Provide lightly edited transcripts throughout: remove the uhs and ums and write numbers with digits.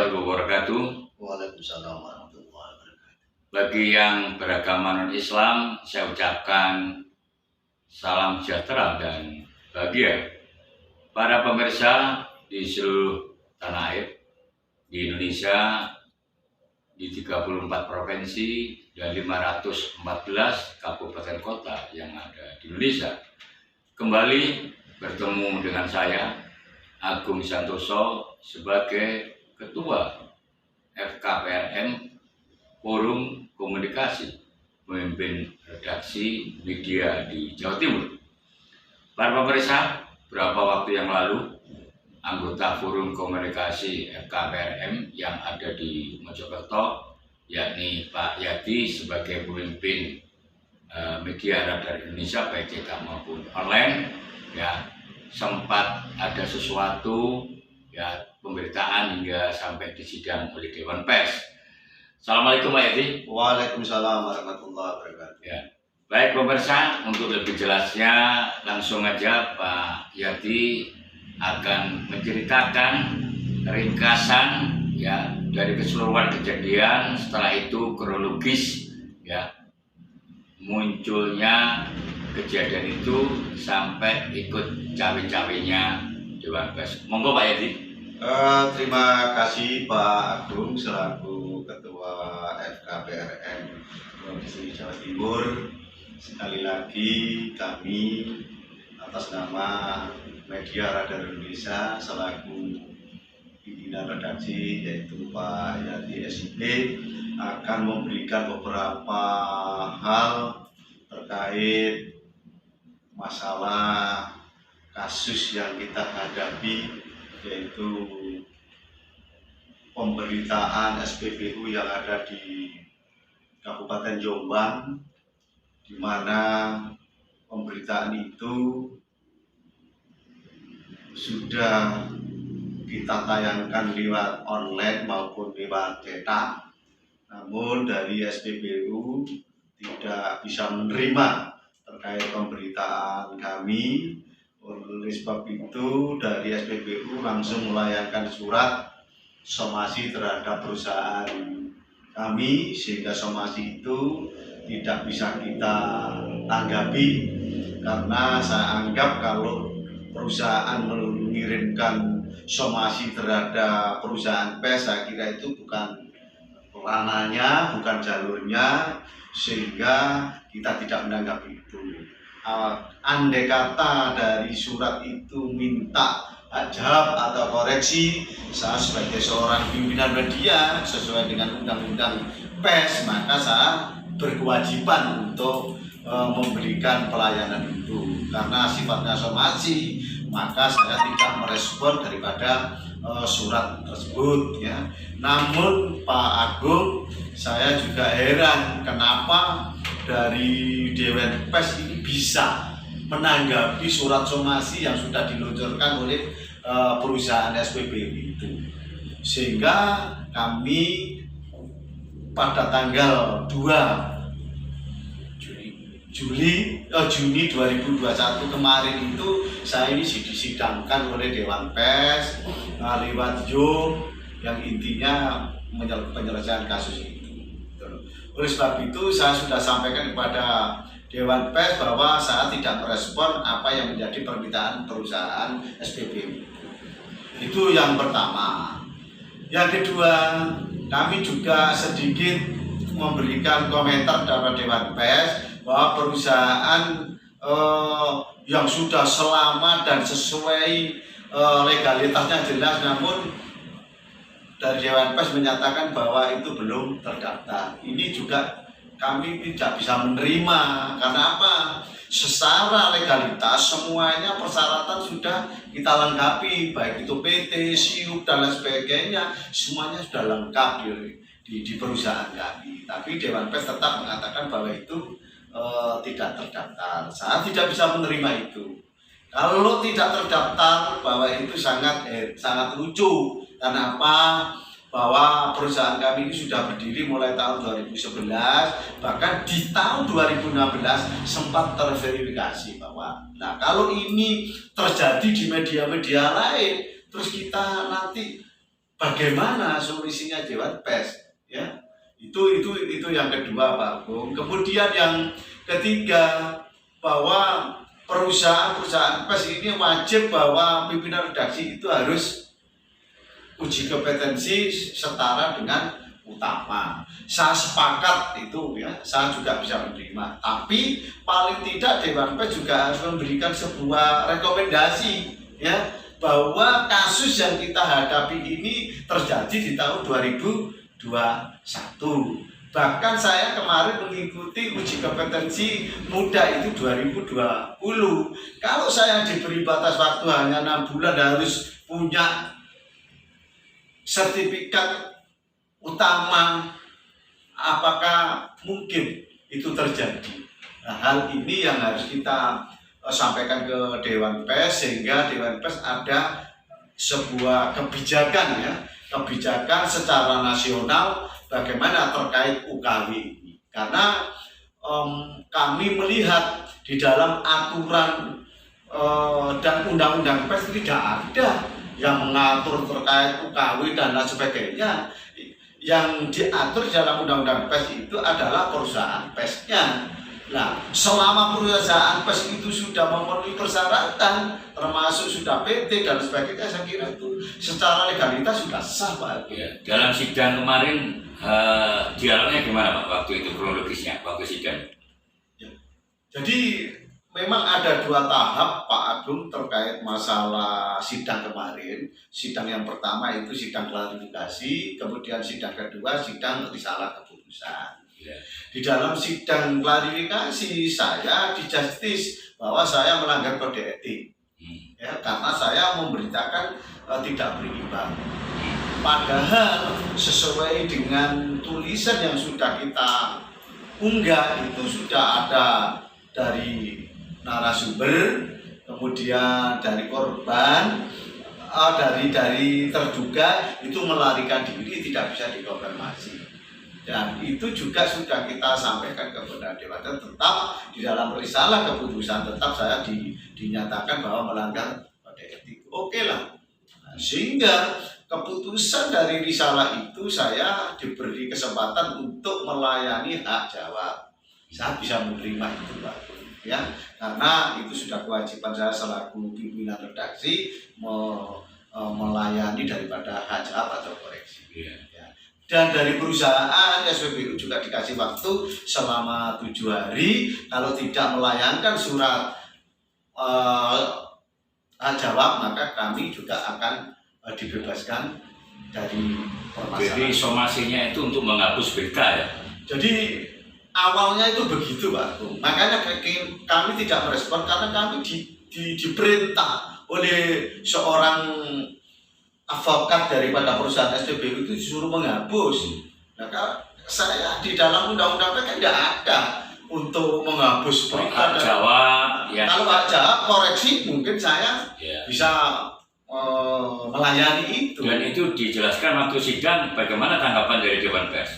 warahmatullahi wabarakatuh. Waalaikumsalam warahmatullahi wabarakatuh. Bagi yang beragama non-Islam, saya ucapkan salam sejahtera dan bahagia. Para pemirsa di seluruh tanah air, di Indonesia, di 34 provinsi dan 514 kabupaten kota yang ada di Indonesia. Kembali bertemu dengan saya, Agung Santoso, sebagai Ketua FKPRM Forum Komunikasi Pemimpin Redaksi Media di Jawa Timur. Para pemirsa, beberapa waktu yang lalu anggota Forum Komunikasi FKPRM yang ada di Mojokerto, yakni Pak Yadi sebagai pemimpin media radar Indonesia baik cetak maupun online, ya, sempat ada sesuatu, ya, pemberitaan hingga sampai disidang oleh Dewan Pers. Assalamualaikum Pak Yadi. Waalaikumsalam warahmatullahi wabarakatuh. Ya. Baik pemirsa, untuk lebih jelasnya langsung aja Pak Yadi akan menceritakan ringkasan, ya, dari keseluruhan kejadian, setelah itu kronologis, ya, munculnya kejadian itu sampai ikut cawe-cawenya Dewan Pers. Monggo Pak Yadi. Terima kasih Pak Agung selaku Ketua FKPRM Provinsi Jawa Timur. Sekali lagi kami atas nama Media Radar Indonesia selaku pimpinan redaksi yaitu Pak Yadi SIP akan memberikan beberapa hal terkait masalah kasus yang kita hadapi, yaitu pemberitaan SPBU yang ada di Kabupaten Jombang, di mana pemberitaan itu sudah kita tayangkan lewat online maupun lewat cetak, namun dari SPBU tidak bisa menerima terkait pemberitaan kami. Oleh sebab itu dari SPBU langsung melayangkan surat somasi terhadap perusahaan kami, sehingga somasi itu tidak bisa kita tanggapi karena saya anggap kalau perusahaan mengirimkan somasi terhadap perusahaan pers, saya kira itu bukan ranahnya, bukan jalurnya, sehingga kita tidak menanggapi itu. Andai kata dari surat itu minta jawab atau koreksi, saya sebagai seorang pimpinan media sesuai dengan undang-undang pers, maka saya berkewajiban untuk memberikan pelayanan itu. Karena sifatnya somasi, maka saya tidak merespon daripada surat tersebut, ya. Namun Pak Agung, saya juga heran kenapa dari Dewan Pers ini bisa menanggapi surat somasi yang sudah diluncurkan oleh perusahaan SPBU itu, sehingga kami pada tanggal 2 Juni 2021 kemarin itu saya ini disidangkan oleh Dewan Pers lewat Zoom yang intinya penyelesaian kasus itu. Oleh sebab itu saya sudah sampaikan kepada Dewan Pers bahwa saya tidak merespon apa yang menjadi permintaan perusahaan SPBU. Itu yang pertama. Yang kedua, kami juga sedikit memberikan komentar kepada Dewan Pers bahwa perusahaan yang sudah selamat dan sesuai legalitasnya jelas, namun dari Dewan Pers menyatakan bahwa itu belum terdaftar. Ini juga kami tidak bisa menerima. Karena apa? Secara legalitas semuanya persyaratan sudah kita lengkapi, baik itu PT, SIUP dan lain sebagainya, semuanya sudah lengkap di perusahaan kami. Tapi Dewan Pers tetap mengatakan bahwa itu tidak terdaftar. Saya tidak bisa menerima itu. Kalau tidak terdaftar, bahwa itu sangat lucu. Karena apa? Bahwa perusahaan kami ini sudah berdiri mulai tahun 2011, bahkan di tahun 2016 sempat terverifikasi bahwa, nah, kalau ini terjadi di media-media lain, terus kita nanti bagaimana solusinya Dewan Pers, ya. Itu yang kedua, Pak Agung. Kemudian yang ketiga, bahwa perusahaan pers ini wajib bahwa pimpinan redaksi itu harus uji kompetensi setara dengan utama. Saya sepakat itu, ya, saya juga bisa menerima. Tapi paling tidak Dewan Pers juga harus memberikan sebuah rekomendasi, ya, bahwa kasus yang kita hadapi ini terjadi di tahun 2021. Bahkan saya kemarin mengikuti uji kompetensi muda itu 2020. Kalau saya diberi batas waktu hanya 6 bulan harus punya sertifikat utama, apakah mungkin itu terjadi? Nah, hal ini yang harus kita sampaikan ke Dewan Pers, sehingga Dewan Pers ada sebuah kebijakan, ya, kebijakan secara nasional bagaimana terkait UKW ini. Karena kami melihat di dalam aturan dan undang-undang pers tidak ada yang mengatur terkait UKW dan lain sebagainya. Yang diatur dalam undang-undang pers itu adalah perusahaan persnya. Nah, selama perusahaan pers itu sudah memenuhi persyaratan, termasuk sudah PT dan sebagainya, saya kira itu secara legalitas sudah sah, Pak. Ya, dalam sidang kemarin dialognya gimana, Pak, waktu itu kronologisnya, waktu sidang? Ya. Jadi memang ada 2 tahap, Pak Agung, terkait masalah sidang kemarin. Sidang yang pertama itu sidang klarifikasi, kemudian sidang kedua sidang risalah keputusan. Ya. Di dalam sidang klarifikasi saya dijustis bahwa saya melanggar kode etik, ya, karena saya memberitakan tidak berimbang. Padahal sesuai dengan tulisan yang sudah kita unggah itu sudah ada dari narasumber, kemudian dari korban, dari terduga itu melarikan diri, tidak bisa dikonfirmasi. Dan itu juga sudah kita sampaikan kepada Dewan, tetap di dalam risalah keputusan tetap saya dinyatakan bahwa melanggar kode etik. Oke lah. Nah, sehingga keputusan dari risalah itu saya diberi kesempatan untuk melayani hak jawab. Saya bisa menerima itu, Pak, ya, karena itu sudah kewajiban saya selaku pimpinan redaksi melayani daripada hak jawab atau koreksi. Ya. Dan dari perusahaan SPBU juga dikasih waktu selama 7 hari. Kalau tidak melayangkan surat hak jawab, maka kami juga akan dibebaskan dari permasalahan. Jadi somasinya itu untuk menghapus berita, ya? Jadi awalnya itu begitu, Pak. Makanya kami tidak merespon karena kami diperintah oleh seorang advokat daripada perusahaan SPBU itu disuruh menghapus. Nah, saya di dalam undang-undang kan tidak ada untuk menghapus berita. Hak jawab, ya. Kalau hak jawab koreksi mungkin saya, ya, bisa melayani itu. Dan itu dijelaskan waktu sidang, bagaimana tanggapan dari Dewan Pers?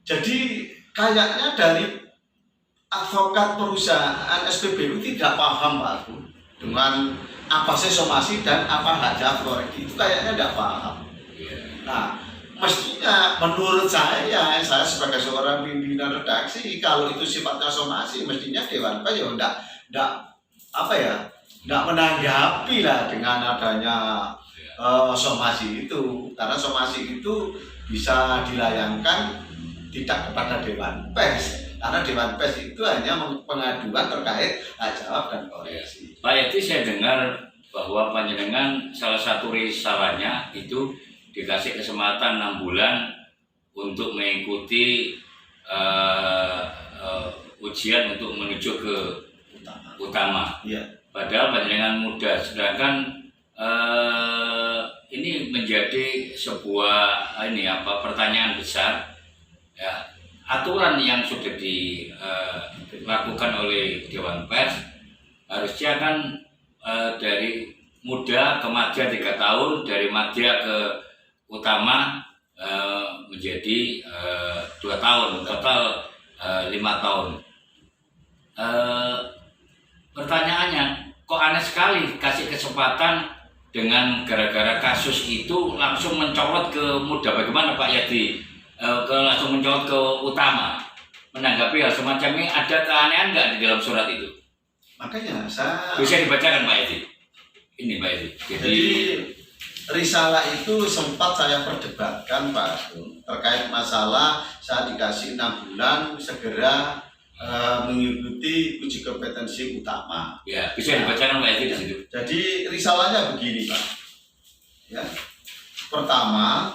Jadi kayaknya dari advokat perusahaan SPBU tidak paham, Pak, dengan apa sih somasi dan apa hak jawab koreksi, itu kayaknya tidak paham. Nah, mestinya menurut saya sebagai seorang pimpinan redaksi, kalau itu sifatnya somasi, mestinya Dewan Pers ya tidak menanggapi lah dengan adanya somasi itu, karena somasi itu bisa dilayangkan tidak kepada Dewan Pers. Karena Dewan Pers itu hanya pengaduan terkait hak jawab dan koreksi. Pak Yeti, saya dengar bahwa panjenengan salah satu risalahnya itu dikasih kesempatan 6 bulan untuk mengikuti ujian untuk menuju ke utama. Ya. Padahal panjenengan muda, sedangkan ini menjadi sebuah pertanyaan besar, ya. Aturan yang sudah dilakukan oleh Dewan Pers harusnya kan dari muda ke madya 3 tahun, dari madya ke utama menjadi 2 tahun, total 5 tahun. Pertanyaannya, kok aneh sekali kasih kesempatan dengan gara-gara kasus itu langsung mencolot ke muda. Bagaimana Pak Yadi? Langsung mencolot ke utama. Menanggapi hal semacam ini, ada keanehan nggak di dalam surat itu? Makanya saya Bisa dibacakan Pak Yadi. Ini Pak Yadi. jadi risalah itu sempat saya perdebatkan Pak Agung terkait masalah saya dikasih 6 bulan segera mengikuti uji kompetensi utama. Ya, bisa dibacakan Pak Yadi di situ. Jadi risalahnya begini Pak. Ya. Pertama,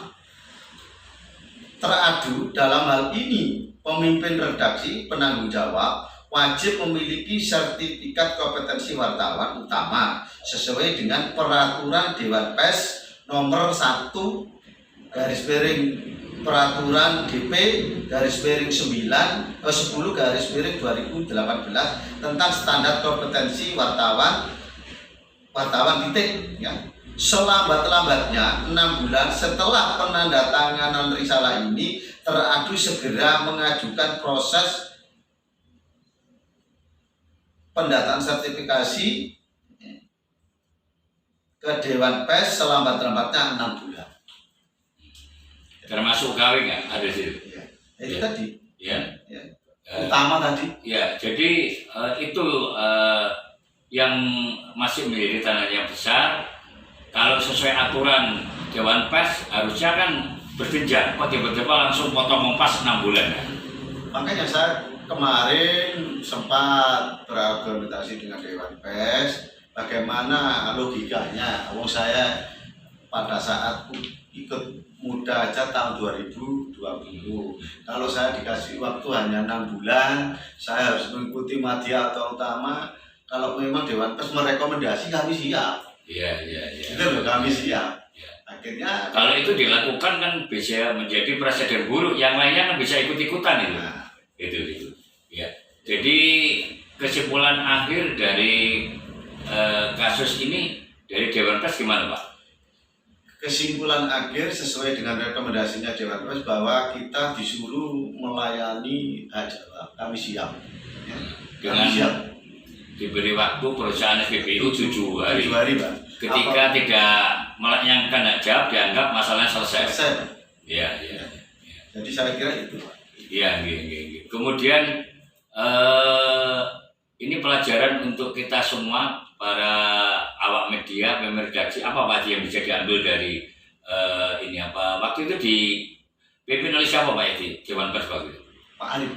teradu dalam hal ini pemimpin redaksi penanggung jawab wajib memiliki sertifikat kompetensi wartawan utama sesuai dengan peraturan Dewan Pers nomor 1 garis miring peraturan DP garis miring 10 garis miring 2018 tentang standar kompetensi wartawan titik ya. Selambat-lambatnya 6 bulan setelah penandatanganan risalah ini teradu segera mengajukan proses pendataan sertifikasi ke Dewan Pers selambat-lambatnya 6 bulan. Termasuk UKW nggak ada di situ? Ya. Itu Ya. tadi. Ya. Ya. Utama tadi. Ya, jadi itu yang masih menjadi tanda yang besar. Kalau sesuai aturan Dewan Pers harusnya kan berjenjang. Kok tiba-tiba langsung potong pas 6 bulan ya? Makanya saya kemarin sempat berargumentasi dengan Dewan Pers bagaimana logikanya. Saya pada saat ikut muda aja tahun 2020. Kalau saya dikasih waktu hanya 6 bulan, saya harus mengikuti media atau utama. Kalau memang Dewan Pers merekomendasi, kami siap. Iya. Itu loh, kami siap. Akhirnya kalau itu dilakukan kan bisa menjadi presiden buruk, yang lainnya kan bisa ikut-ikutan itu. nah, Itu. Ya. Jadi kesimpulan akhir dari kasus ini dari Dewan Pers gimana Pak? kesimpulan akhir sesuai dengan rekomendasinya Dewan Pers bahwa kita disuruh melayani hak jawab. Kami siap. Ya. Kami siap. Diberi waktu perusahaan SPBU 7 hari. 7 hari, Pak. Ketika tidak melayangkan hak jawab dianggap masalahnya selesai. Selesai, Pak. Iya. Jadi saya kira itu, Pak. Iya. Kemudian ini pelajaran untuk kita semua, para awak media, pemerintah apa Pak yang bisa diambil dari ini apa? Waktu itu dipimpin oleh siapa Pak Yadi? Dewan Pers waktu itu? Pak Arif.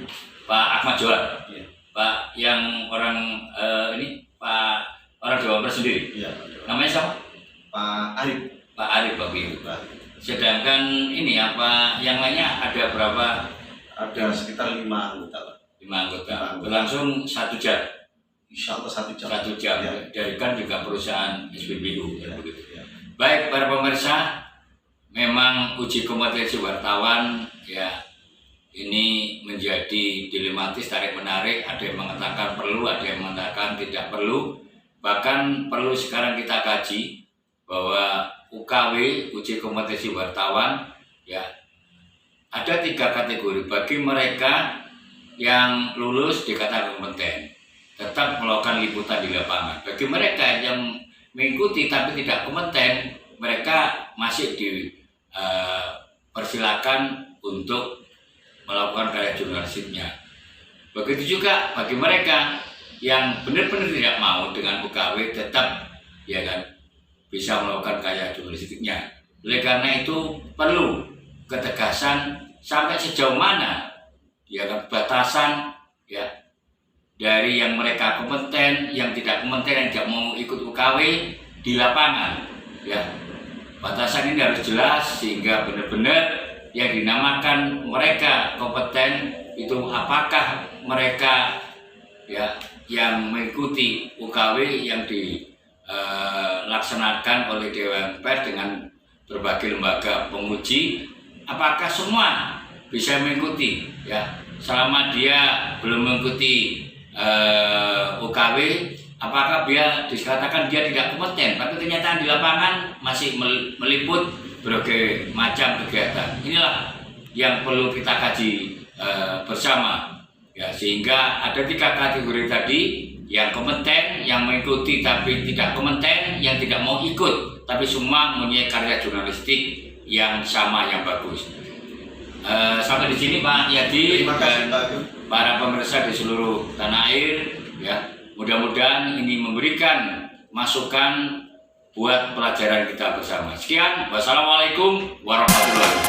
Pak Ahmad Johar. Iya. Pak yang orang ini Pak orang Dewan Pers sendiri. Iya. Namanya siapa? Pak Arif. Pak Arif waktu itu. Pak Arif. Sedangkan ini apa yang lainnya ada berapa? Ada sekitar 5 anggota, Pak. 5 anggota. Berlangsung 1 jam. Insya Allah 1 jam. 1 jam. Ya. Dari kan juga perusahaan SPBU. Ya. Begitu. Ya. Baik para pemirsa, memang uji kompetensi wartawan ya ini menjadi dilematis, tarik menarik. Ada yang mengatakan perlu, ada yang mengatakan tidak perlu. Bahkan perlu sekarang kita kaji bahwa UKW uji kompetensi wartawan ya ada 3 kategori. Bagi mereka yang lulus dikatakan kompeten, tetap melakukan liputan di lapangan. Bagi mereka yang mengikuti tapi tidak kompeten, mereka masih dipersilakan untuk melakukan karya jurnalistiknya. Begitu juga bagi mereka yang benar-benar tidak mau dengan UKW, tetap ya kan bisa melakukan karya jurnalistiknya. Oleh karena itu perlu ketegasan sampai sejauh mana ya kan batasan ya dari yang mereka kompeten, yang tidak kompeten, yang tidak mau ikut UKW di lapangan ya. Batasan ini harus jelas sehingga benar-benar yang dinamakan mereka kompeten itu apakah mereka ya yang mengikuti UKW yang dilaksanakan oleh Dewan Pers dengan berbagai lembaga penguji, apakah semua bisa mengikuti ya. Selama dia belum mengikuti UKW, apakah dia dikatakan dia tidak kompeten, tapi kenyataan di lapangan masih meliput berbagai macam kegiatan. Inilah yang perlu kita kaji bersama ya, sehingga ada 3 kategori tadi yang kompeten, yang mengikuti tapi tidak kompeten, yang tidak mau ikut, tapi semua mempunyai karya jurnalistik yang sama, yang bagus. Sampai di sini Pak Yadi dan para pemirsa di seluruh tanah air, ya, mudah-mudahan ini memberikan masukan buat pelajaran kita bersama. Sekian, wassalamualaikum warahmatullahi wabarakatuh.